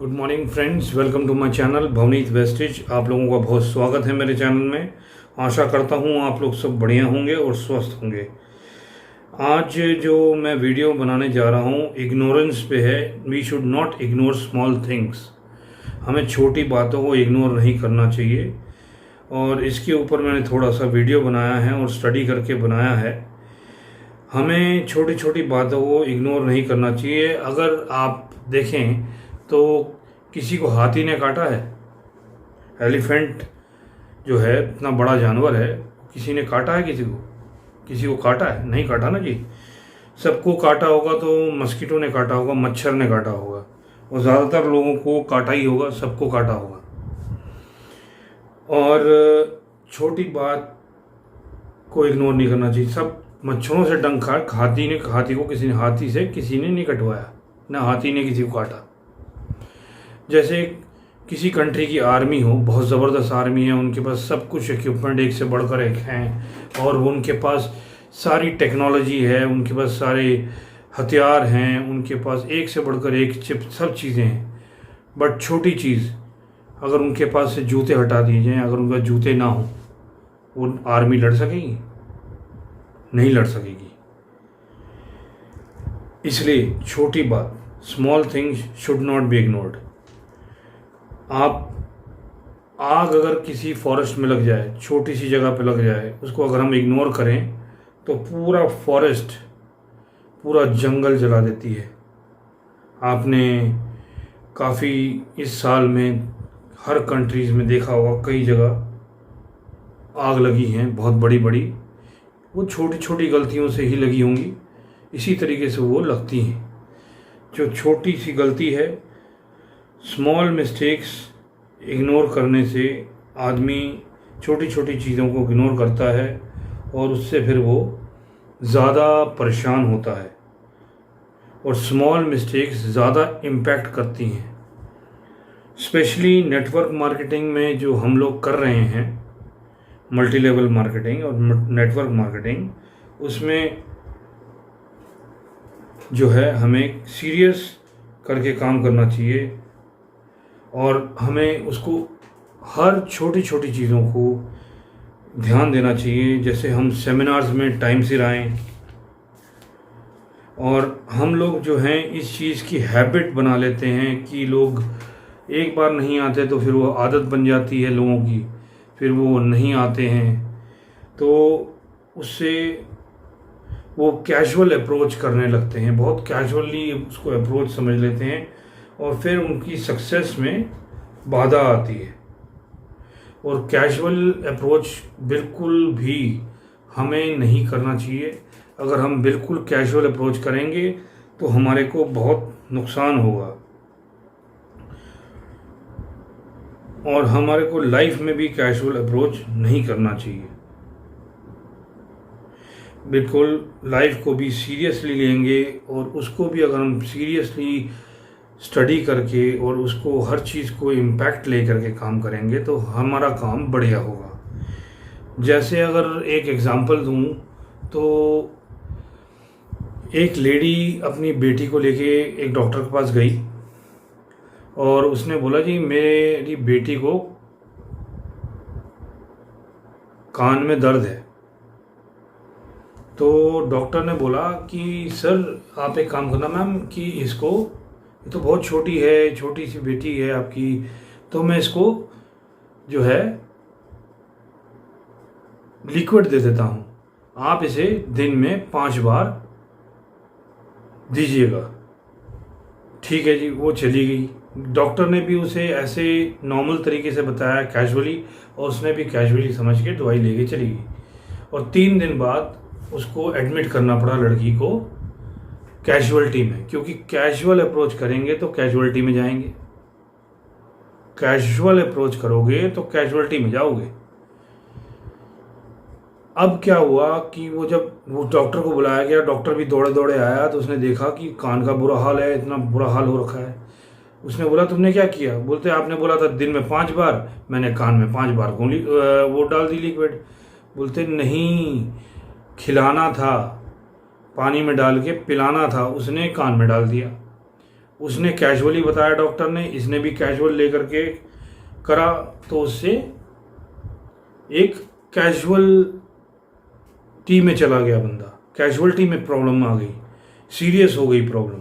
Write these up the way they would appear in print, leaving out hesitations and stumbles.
Good morning friends, welcome to my channel Bhavneet wastage. आप लोगों का बहुत स्वागत है मेरे चैनल में। आशा करता हूँ आप लोग सब बढ़िया होंगे और स्वस्थ होंगे। आज जो मैं वीडियो बनाने जा रहा हूँ इग्नोरेंस पे है। We should not ignore small things. हमें छोटी बातों को इग्नोर नहीं करना चाहिए और इसके ऊपर मैंने थोड़ा सा वीडियो बनाया है और स्टडी करके बनाया है। हमें छोटी छोटी बातों को इग्नोर नहीं करना चाहिए। अगर आप देखें तो किसी को हाथी ने काटा है, एलिफेंट जो है इतना बड़ा जानवर है, किसी ने काटा है? किसी को काटा है? नहीं काटा ना जी। सबको काटा होगा तो मस्कीटो ने काटा होगा, मच्छर ने काटा होगा, और ज़्यादातर लोगों को काटा ही होगा, सबको काटा होगा। और छोटी बात को इग्नोर नहीं करना चाहिए। सब मच्छरों से डंक खा, हाथी को किसी ने नहीं कटवाया, ना हाथी ने किसी को काटा। जैसे किसी कंट्री की आर्मी हो, बहुत ज़बरदस्त आर्मी है, उनके पास सब कुछ इक्विपमेंट एक से बढ़कर एक हैं और उनके पास सारी टेक्नोलॉजी है, उनके पास सारे हथियार हैं, उनके पास एक से बढ़कर एक चिप सब चीज़ें हैं। बट छोटी चीज़, अगर उनके पास से जूते हटा दिए जाएँ, अगर उनका जूते ना हो, वो आर्मी लड़ सकेगी? नहीं लड़ सकेगी। इसलिए छोटी बात, small things should not be ignored. आप आग अगर किसी फॉरेस्ट में लग जाए, छोटी सी जगह पे लग जाए, उसको अगर हम इग्नोर करें तो पूरा फॉरेस्ट, पूरा जंगल जला देती है। आपने काफ़ी इस साल में हर कंट्रीज़ में देखा होगा, कई जगह आग लगी हैं बहुत बड़ी बड़ी। वो छोटी छोटी गलतियों से ही लगी होंगी, इसी तरीके से वो लगती हैं। जो छोटी सी गलती है, स्मॉल मिस्टेक्स इग्नोर करने से आदमी छोटी छोटी चीज़ों को इग्नोर करता है और उससे फिर वो ज़्यादा परेशान होता है। और स्मॉल मिस्टेक्स ज़्यादा इम्पैक्ट करती हैं। स्पेशली नेटवर्क मार्केटिंग में जो हम लोग कर रहे हैं, मल्टी लेवल मार्केटिंग और नेटवर्क मार्केटिंग, उसमें जो है हमें सीरियस करके काम करना चाहिए और हमें उसको हर छोटी छोटी चीज़ों को ध्यान देना चाहिए। जैसे हम सेमिनार्स में टाइम से आएँ, और हम लोग जो हैं इस चीज़ की हैबिट बना लेते हैं कि लोग एक बार नहीं आते तो फिर वो आदत बन जाती है लोगों की, फिर वो नहीं आते हैं, तो उससे वो कैजुअल अप्रोच करने लगते हैं, बहुत कैजुअली उसको अप्रोच समझ लेते हैं और फिर उनकी सक्सेस में बाधा आती है। और कैजुअल अप्रोच बिल्कुल भी हमें नहीं करना चाहिए। अगर हम बिल्कुल कैजुअल अप्रोच करेंगे तो हमारे को बहुत नुकसान होगा और हमारे को लाइफ में भी कैजुअल अप्रोच नहीं करना चाहिए। बिल्कुल लाइफ को भी सीरियसली लेंगे और उसको भी अगर हम सीरियसली स्टडी करके और उसको हर चीज़ को इम्पैक्ट ले करके काम करेंगे तो हमारा काम बढ़िया होगा। जैसे अगर एक एग्ज़ाम्पल दूँ तो एक लेडी अपनी बेटी को लेके एक डॉक्टर के पास गई और उसने बोला जी मेरी बेटी को कान में दर्द है। तो डॉक्टर ने बोला कि सर आप एक काम करना मैम कि इसको, ये तो बहुत छोटी है, छोटी सी बेटी है आपकी, तो मैं इसको जो है लिक्विड दे देता हूँ, आप इसे दिन में 5 बार दीजिएगा। ठीक है जी। वो चली गई। डॉक्टर ने भी उसे ऐसे नॉर्मल तरीके से बताया, कैजुअली, और उसने भी कैजुअली समझ के दवाई लेके चली गई। और 3 दिन बाद उसको एडमिट करना पड़ा लड़की को कैजुअलिटी में, क्योंकि कैजुअल अप्रोच करेंगे तो कैजुअलिटी में जाएंगे, कैजुअल अप्रोच करोगे तो कैजुअलिटी में जाओगे। अब क्या हुआ कि वो जब वो डॉक्टर को बुलाया गया, डॉक्टर भी दौड़े दौड़े आया तो उसने देखा कि कान का बुरा हाल है, इतना बुरा हाल हो रखा है। उसने बोला तुमने क्या किया? बोलते आपने बोला था दिन में 5 बार, मैंने कान में 5 बार गोली वो डाल दी लिक्विड। बोलते नहीं, खिलाना था, पानी में डाल के पिलाना था, उसने कान में डाल दिया। उसने कैजुअली बताया डॉक्टर ने, इसने भी कैजुअल लेकर के करा, तो उससे एक कैजुअलिटी में चला गया बंदा, कैजुअलिटी में प्रॉब्लम आ गई, सीरियस हो गई प्रॉब्लम।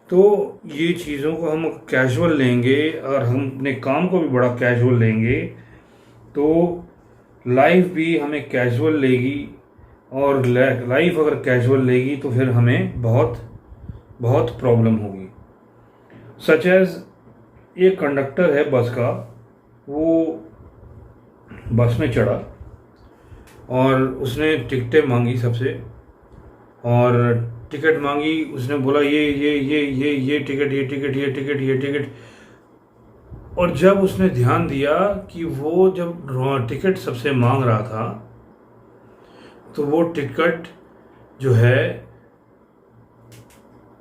तो ये चीज़ों को हम कैजुअल लेंगे और हम अपने काम को भी बड़ा कैजुअल लेंगे तो लाइफ भी हमें कैजुअल लेगी, और लाइफ अगर कैजुअल लेगी तो फिर हमें बहुत बहुत प्रॉब्लम होगी। सच एज एक कंडक्टर है बस का, वो बस में चढ़ा और उसने टिकटें मांगी सबसे, और टिकट मांगी, उसने बोला ये टिकट, ये टिकट, ये टिकट, ये टिकट। और जब उसने ध्यान दिया कि वो जब टिकट सबसे मांग रहा था तो वो टिकट जो है,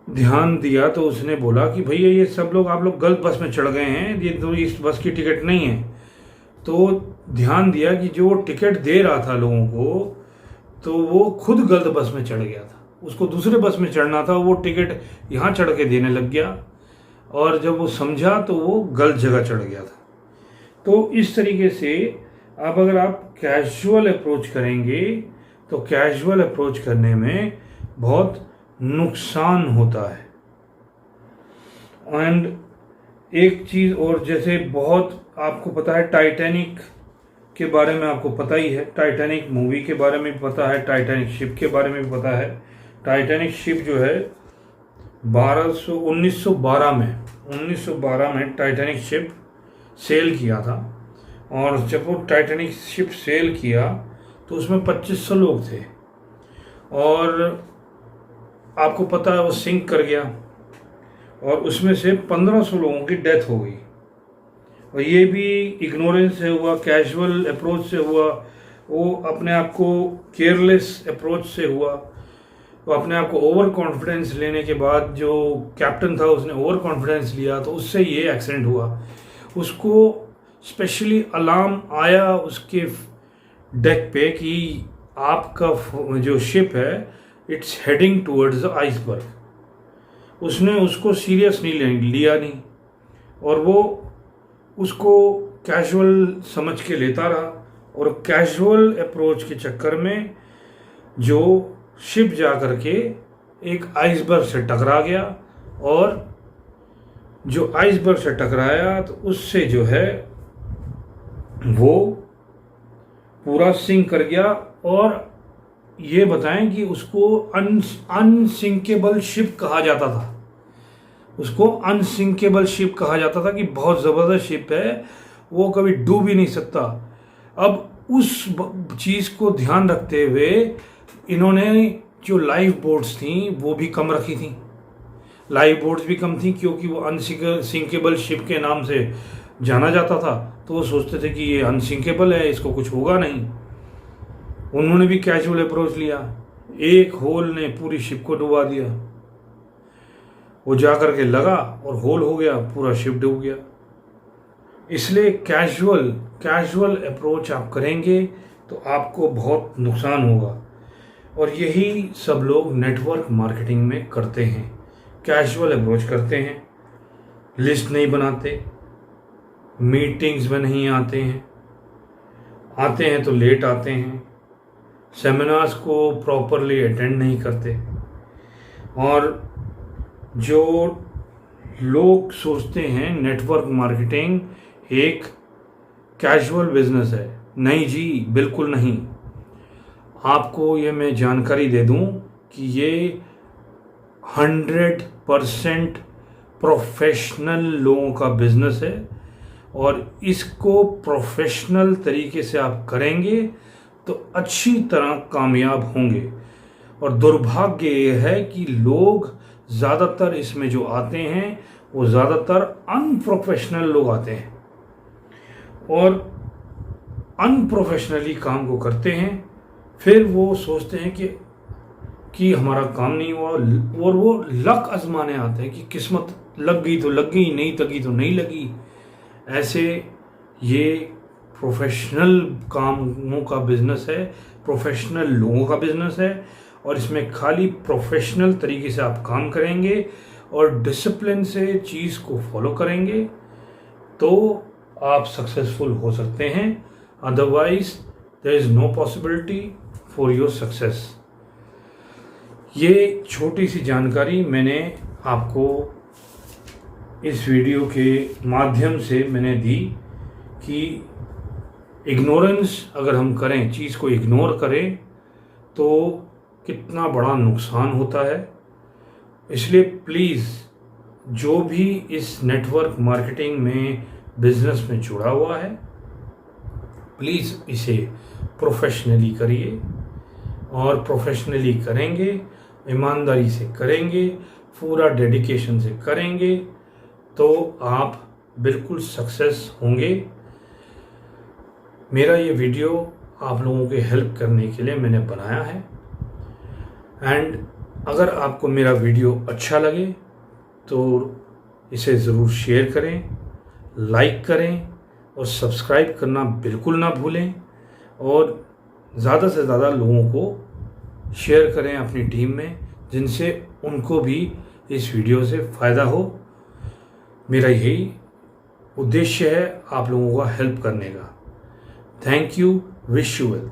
ध्यान दिया तो उसने बोला कि भैया ये सब लोग, आप लोग गलत बस में चढ़ गए हैं, ये तो इस बस की टिकट नहीं है। तो ध्यान दिया कि जो टिकट दे रहा था लोगों को, तो वो खुद गलत बस में चढ़ गया था, उसको दूसरे बस में चढ़ना था, वो टिकट यहाँ चढ़ के देने लग गया, और जब वो समझा तो वो गलत जगह चढ़ गया था। तो इस तरीके से अगर आप कैजुअल अप्रोच करेंगे तो कैजुअल अप्रोच करने में बहुत नुकसान होता है। एंड एक चीज़ और, जैसे बहुत आपको पता है टाइटैनिक के बारे में, आपको पता ही है, टाइटैनिक मूवी के बारे में भी पता है, टाइटैनिक शिप के बारे में भी पता है। टाइटैनिक शिप जो है 1912 में टाइटैनिक शिप सेल किया था, और जब वो टाइटैनिक शिप सेल किया तो उसमें 2500 लोग थे, और आपको पता है वो सिंक कर गया, और उसमें से 1500 लोगों की डेथ हो गई। और ये भी इग्नोरेंस से हुआ, कैजुअल अप्रोच से हुआ, वो अपने आप को केयरलेस अप्रोच से हुआ, वो अपने आप को ओवर कॉन्फिडेंस लेने के बाद, जो कैप्टन था उसने ओवर कॉन्फिडेंस लिया, तो उससे ये एक्सीडेंट हुआ। उसको स्पेशली अलार्म आया उसके डेक पे कि आपका जो शिप है it's heading towards the iceberg. उसने उसको सीरियस नहीं लिया नहीं, और वो उसको कैजुअल समझ के लेता रहा, और कैजुअल अप्रोच के चक्कर में जो शिप जा कर के एक आइसबर्ग से टकरा गया, और जो आइसबर्ग से टकराया तो उससे जो है वो पूरा सिंक कर गया। और ये बताएं कि उसको अनसिंकेबल शिप कहा जाता था, उसको अनसिंकेबल शिप कहा जाता था कि बहुत ज़बरदस्त शिप है, वो कभी डूब ही नहीं सकता। अब उस चीज़ को ध्यान रखते हुए इन्होंने जो लाइफ बोट्स थी वो भी कम रखी थी, लाइफ बोट्स भी कम थी, क्योंकि वो अनसिंकेबल शिप के नाम से जाना जाता था, तो वो सोचते थे कि ये अनसिंकेबल है, इसको कुछ होगा नहीं। उन्होंने भी कैजुअल अप्रोच लिया, एक होल ने पूरी शिप को डुबा दिया, वो जा कर के लगा और होल हो गया, पूरा शिप डूब गया। इसलिए कैजुअल अप्रोच आप करेंगे तो आपको बहुत नुकसान होगा, और यही सब लोग नेटवर्क मार्केटिंग में करते हैं, कैजुअल अप्रोच करते हैं, लिस्ट नहीं बनाते, मीटिंग्स में नहीं आते हैं तो लेट आते हैं, सेमिनार्स को प्रॉपरली अटेंड नहीं करते, और जो लोग सोचते हैं नेटवर्क मार्केटिंग एक कैजुअल बिजनेस है, नहीं जी, बिल्कुल नहीं। आपको ये मैं जानकारी दे दूं कि ये 100% प्रोफेशनल लोगों का बिजनेस है, और इसको प्रोफेशनल तरीके से आप करेंगे तो अच्छी तरह कामयाब होंगे। और दुर्भाग्य ये है कि लोग ज़्यादातर इसमें जो आते हैं वो ज़्यादातर अनप्रोफेशनल लोग आते हैं, और अनप्रोफेशनली काम को करते हैं। फिर वो सोचते हैं कि हमारा काम नहीं हुआ, और वो लक आजमाने आते हैं कि किस्मत लग गई तो लग गई, नहीं लगी तो नहीं लगी। ऐसे ये प्रोफेशनल कामों का बिजनेस है, प्रोफेशनल लोगों का बिजनेस है, और इसमें खाली प्रोफेशनल तरीके से आप काम करेंगे और डिसिप्लिन से चीज़ को फॉलो करेंगे तो आप सक्सेसफुल हो सकते हैं। Otherwise there is no possibility for your success. ये छोटी सी जानकारी मैंने आपको इस वीडियो के माध्यम से मैंने दी कि इग्नोरेंस अगर हम करें, चीज़ को इग्नोर करें तो कितना बड़ा नुकसान होता है। इसलिए प्लीज़ जो भी इस नेटवर्क मार्केटिंग में बिजनेस में जुड़ा हुआ है, प्लीज़ इसे प्रोफेशनली करिए, और प्रोफेशनली करेंगे, ईमानदारी से करेंगे, पूरा डेडिकेशन से करेंगे तो आप बिल्कुल सक्सेस होंगे। मेरा ये वीडियो आप लोगों के हेल्प करने के लिए मैंने बनाया है। एंड अगर आपको मेरा वीडियो अच्छा लगे तो इसे ज़रूर शेयर करें, लाइक करें और सब्सक्राइब करना बिल्कुल ना भूलें, और ज़्यादा से ज़्यादा लोगों को शेयर करें अपनी टीम में, जिनसे उनको भी इस वीडियो से फ़ायदा हो। मेरा यही उद्देश्य है आप लोगों का हेल्प करने का। Thank you, wish you well.